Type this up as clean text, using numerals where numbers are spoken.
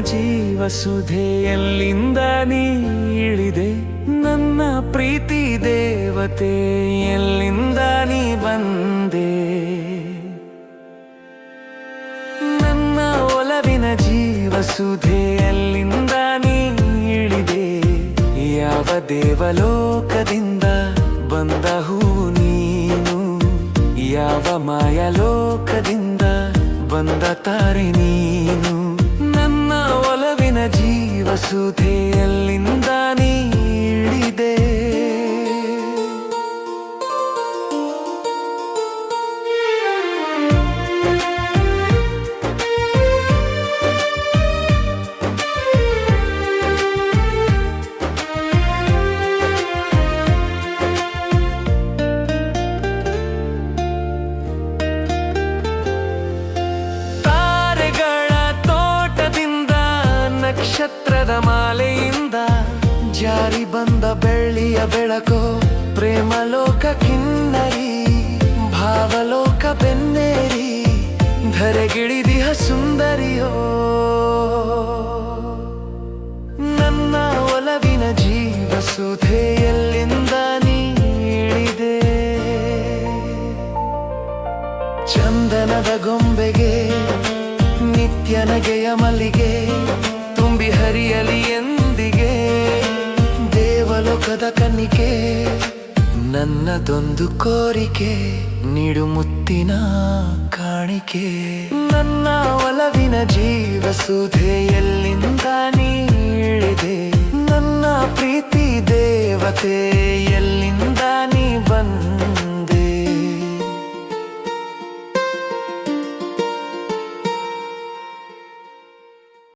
ಜೀವಸುಧೆ ಎಲ್ಲಿಂದ ನೀ ಇಳಿದೆ ನನ್ನ ಪ್ರೀತಿ ದೇವತೆ ಎಲ್ಲಿಂದ ನೀ ಬಂದೆ ನನ್ನ ಒಲವಿನ ಜೀವಸುಧೆ ಎಲ್ಲಿಂದ ನೀ ಇಳಿದೆ ಯಾವ ದೇವಲೋಕದಿಂದ ಬಂದ ಹೂ ನೀನು ಯಾವ ಮಾಯಲೋಕದಿಂದ ಬಂದ ತಾರೆ ನೀನು ನನ್ನ ಒಲವಿನ ಜೀವಸುಧೆ ಎಲ್ಲಿಂದ ನೀ ಇಳಿದೆ ನಕ್ಷತ್ರದ ಮಾಲೆಯಿಂದ ಜಾರಿ ಬಂದ ಬೆಳ್ಳಿಯ ಬೆಳಕೋ ಪ್ರೇಮಲೋಕ ಕಿನ್ನರಿ ಭಾವಲೋಕ ಬೆನ್ನೇರಿ ಧರೆಗಿಳಿದಿಹ ಸುಂದರಿಯೋ ನನ್ನ ಒಲವಿನ ಜೀವಸುಧೆ ಎಲ್ಲಿಂದ ನೀ ಇಳಿದೆ ಚಂದನದ ಗೊಂಬೆಗೆ ನಿತ್ಯ ನಗೆಯ ಮಲ್ಲಿಗೆ ತುಂಬಿ ಹರಿಯಲಿ ಎಂದಿಗೆ ದೇವಲೋಕದ ಕನ್ನಿಕೆ ನನ್ನದೊಂದು ಕೋರಿಕೆ ನೀಡು ಮುತ್ತಿನ ಕಾಣಿಕೆ ನನ್ನ ಒಲವಿನ ಜೀವಸುಧೆ ಎಲ್ಲಿಂದ ನೀ ಇಳಿದೆ ನನ್ನ ಪ್ರೀತಿ ದೇವತೆ